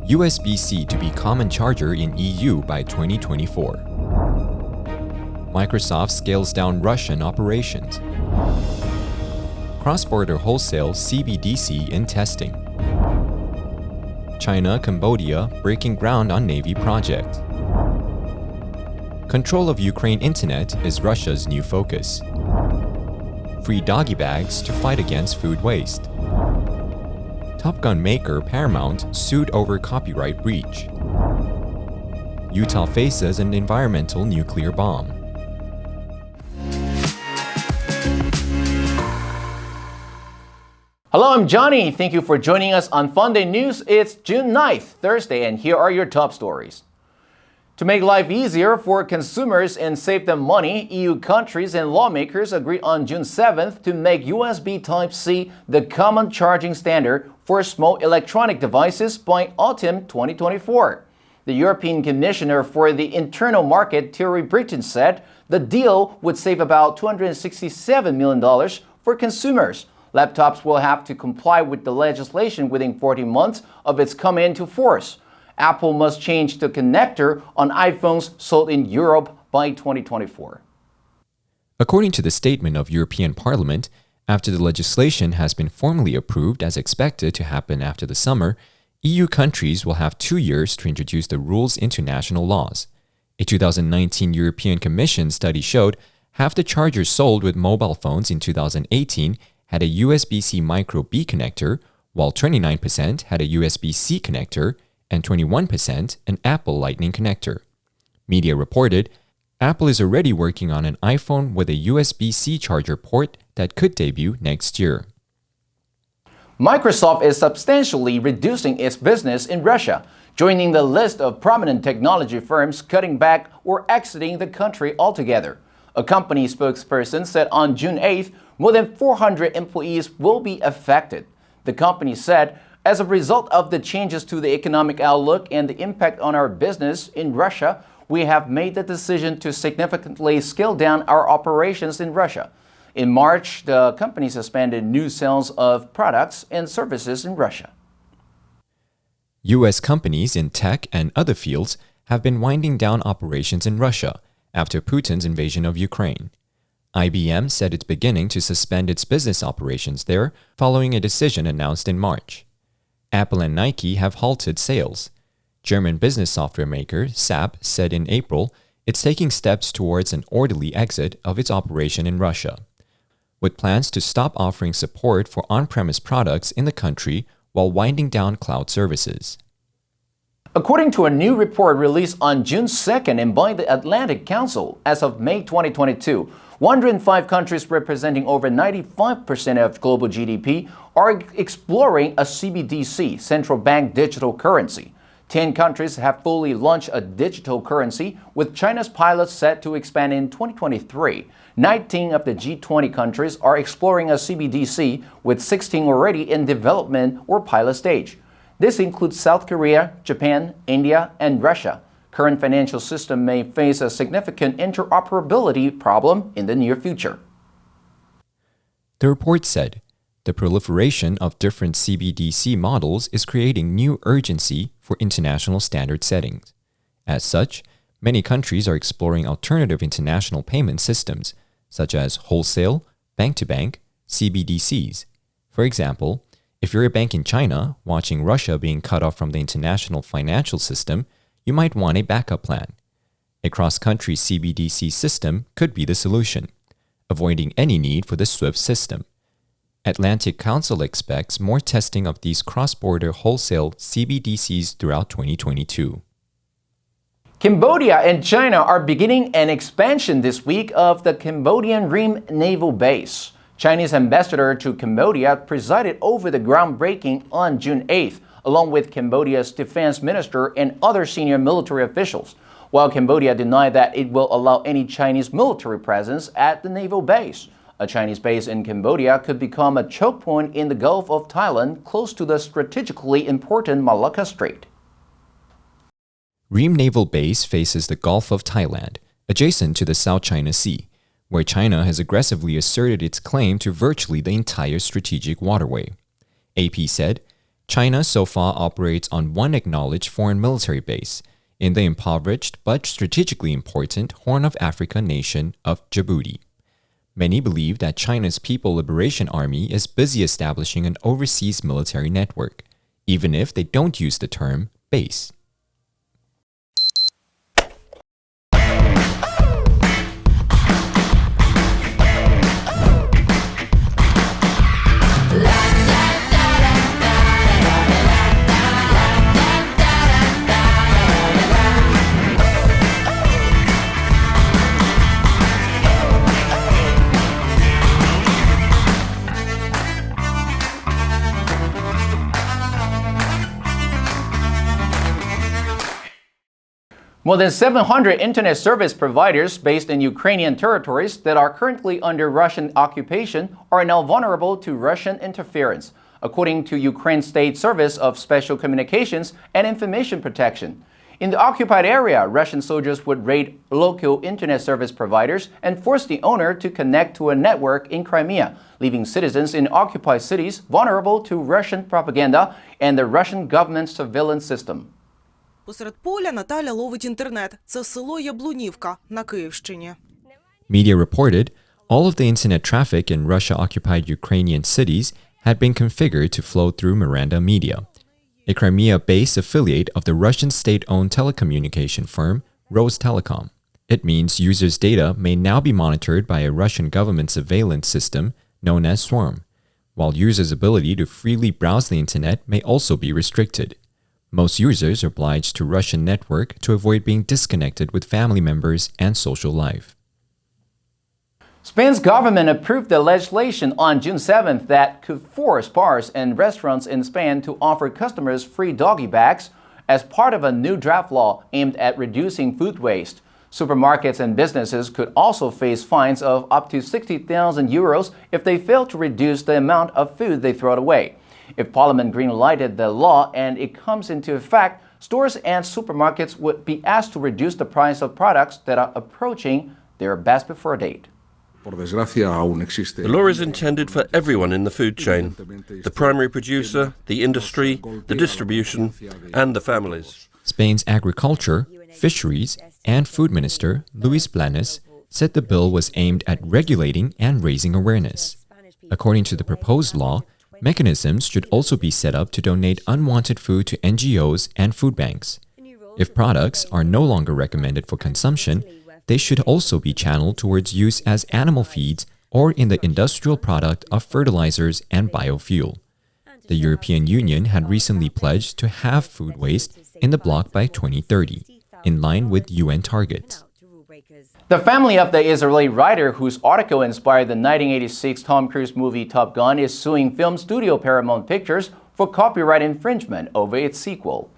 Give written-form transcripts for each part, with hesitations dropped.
USB-C to be common charger in EU by 2024. Microsoft scales down Russian operations. Cross-border wholesale CBDC in testing. China, Cambodia breaking ground on Navy project. Control of Ukraine internet is Russia's new focus. Free doggy bags to fight against food waste. Top Gun maker Paramount sued over copyright breach. Utah faces an environmental nuclear bomb. Hello, I'm Johnny. Thank you for joining us on FUNDAY News. It's June 9th, Thursday, and here are your top stories. To make life easier for consumers and save them money, EU countries and lawmakers agreed on June 7th to make USB Type-C the common charging standard for small electronic devices by autumn 2024. The European Commissioner for the Internal Market, Thierry Breton, said the deal would save about $267 million for consumers. Laptops will have to comply with the legislation within 14 months of its coming into force. Apple must change the connector on iPhones sold in Europe by 2024. According to the statement of European Parliament, after the legislation has been formally approved as expected to happen after the summer, EU countries will have 2 years to introduce the rules into national laws. A 2019 European Commission study showed half the chargers sold with mobile phones in 2018 had a USB-C Micro B connector, while 29% had a USB-C connector, and 21% an Apple Lightning connector. Media reported, Apple is already working on an iPhone with a USB-C charger port that could debut next year. Microsoft is substantially reducing its business in Russia, joining the list of prominent technology firms cutting back or exiting the country altogether. A company spokesperson said on June 8th, more than 400 employees will be affected. The company said, as a result of the changes to the economic outlook and the impact on our business in Russia, we have made the decision to significantly scale down our operations in Russia. In March, the company suspended new sales of products and services in Russia. U.S. companies in tech and other fields have been winding down operations in Russia after Putin's invasion of Ukraine. IBM said it's beginning to suspend its business operations there following a decision announced in March. Apple and Nike have halted sales. German business software maker SAP said in April it's taking steps towards an orderly exit of its operation in Russia, with plans to stop offering support for on-premise products in the country while winding down cloud services. According to a new report released on June 2nd and by the Atlantic Council, as of May 2022, 105 countries representing over 95% of global GDP are exploring a CBDC, central bank digital currency. 10 countries have fully launched a digital currency, with China's pilots set to expand in 2023. 19 of the G20 countries are exploring a CBDC, with 16 already in development or pilot stage. This includes South Korea, Japan, India, and Russia. Current financial system may face a significant interoperability problem in the near future. The report said, the proliferation of different CBDC models is creating new urgency for international standard settings. As such, many countries are exploring alternative international payment systems, such as wholesale, bank-to-bank, CBDCs. For example, if you're a bank in China watching Russia being cut off from the international financial system, you might want a backup plan. A cross-country CBDC system could be the solution, avoiding any need for the SWIFT system. Atlantic Council expects more testing of these cross-border wholesale CBDCs throughout 2022. Cambodia and China are beginning an expansion this week of the Cambodian Ream Naval Base. Chinese ambassador to Cambodia presided over the groundbreaking on June 8th, along with Cambodia's defense minister and other senior military officials, while Cambodia denied that it will allow any Chinese military presence at the naval base. A Chinese base in Cambodia could become a choke point in the Gulf of Thailand, close to the strategically important Malacca Strait. Ream Naval Base faces the Gulf of Thailand, adjacent to the South China Sea, where China has aggressively asserted its claim to virtually the entire strategic waterway. AP said, China so far operates on one acknowledged foreign military base in the impoverished but strategically important Horn of Africa nation of Djibouti. Many believe that China's People Liberation Army is busy establishing an overseas military network, even if they don't use the term base. More than 700 internet service providers based in Ukrainian territories that are currently under Russian occupation are now vulnerable to Russian interference, according to Ukraine's State Service of Special Communications and Information Protection. In the occupied area, Russian soldiers would raid local internet service providers and force the owner to connect to a network in Crimea, leaving citizens in occupied cities vulnerable to Russian propaganda and the Russian government's surveillance system. Посеред поля Наталя ловить інтернет. Це село Яблунівка на Київщині. Media reported all of the internet traffic in Russia-occupied Ukrainian cities had been configured to flow through Miranda Media, a Crimea-based affiliate of the Russian state-owned telecommunication firm Rostelecom. It means users' data may now be monitored by a Russian government surveillance system known as Swarm, while users' ability to freely browse the internet may also be restricted. Most users are obliged to Russian network to avoid being disconnected with family members and social life. Spain's government approved the legislation on June 7th that could force bars and restaurants in Spain to offer customers free doggy bags as part of a new draft law aimed at reducing food waste. Supermarkets and businesses could also face fines of up to 60,000 euros if they fail to reduce the amount of food they throw away. If Parliament green-lighted the law and it comes into effect, stores and supermarkets would be asked to reduce the price of products that are approaching their best before date. The law is intended for everyone in the food chain, the primary producer, the industry, the distribution, and the families. Spain's Agriculture, Fisheries, and Food Minister, Luis Blanes, said the bill was aimed at regulating and raising awareness. According to the proposed law, mechanisms should also be set up to donate unwanted food to NGOs and food banks. If products are no longer recommended for consumption, they should also be channeled towards use as animal feeds or in the industrial product of fertilizers and biofuel. The European Union had recently pledged to halve food waste in the bloc by 2030, in line with UN targets. The family of the Israeli writer whose article inspired the 1986 Tom Cruise movie Top Gun is suing film studio Paramount Pictures for copyright infringement over its sequel.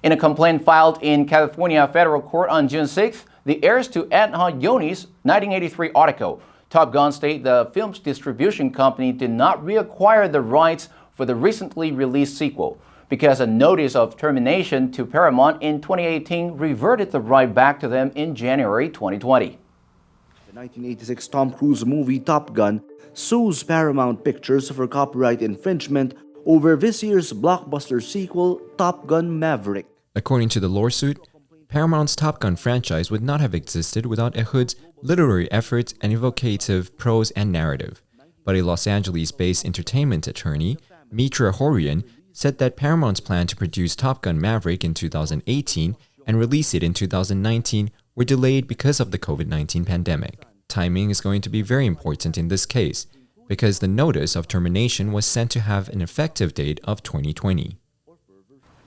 In a complaint filed in California federal court on June 6th, the heirs to Edna Yoni's 1983 article, Top Gun, state the film's distribution company did not reacquire the rights for the recently released sequel, because a notice of termination to Paramount in 2018 reverted the right back to them in January 2020. The 1986 Tom Cruise movie Top Gun sues Paramount Pictures for copyright infringement over this year's blockbuster sequel, Top Gun Maverick. According to the lawsuit, Paramount's Top Gun franchise would not have existed without Ehud's literary efforts and evocative prose and narrative. But a Los Angeles-based entertainment attorney, Mitra Horian, said that Paramount's plan to produce Top Gun Maverick in 2018 and release it in 2019 were delayed because of the COVID-19 pandemic. Timing is going to be very important in this case, because the notice of termination was sent to have an effective date of 2020.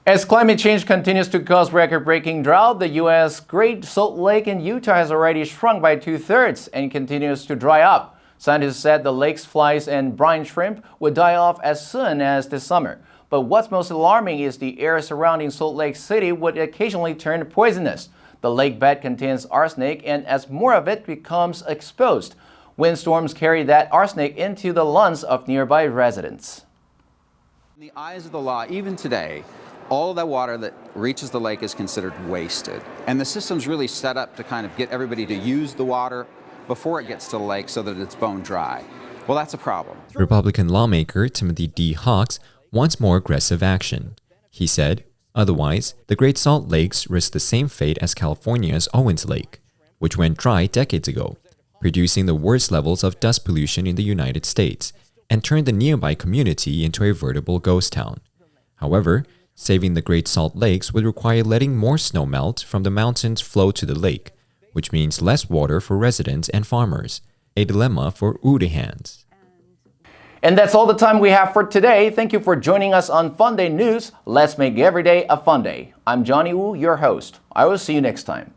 As climate change continues to cause record-breaking drought, the U.S. Great Salt Lake in Utah has already shrunk by 2/3 and continues to dry up. Scientists said the lake's flies and brine shrimp would die off as soon as this summer. But what's most alarming is the air surrounding Salt Lake City would occasionally turn poisonous. The lake bed contains arsenic, and as more of it becomes exposed, windstorms carry that arsenic into the lungs of nearby residents. In the eyes of the law, even today, all of that water that reaches the lake is considered wasted. And the system's really set up to kind of get everybody to use the water before it gets to the lake so that it's bone dry. Well, that's a problem. Republican lawmaker Timothy D. Hawks wants more aggressive action. He said, otherwise, the Great Salt Lakes risk the same fate as California's Owens Lake, which went dry decades ago, producing the worst levels of dust pollution in the United States, and turned the nearby community into a veritable ghost town. However, saving the Great Salt Lakes would require letting more snow melt from the mountains flow to the lake, which means less water for residents and farmers, a dilemma for Udihans. And that's all the time we have for today. Thank you for joining us on FUNDAY News. Let's make every day a fun day. I'm Johnny Wu, your host. I will see you next time.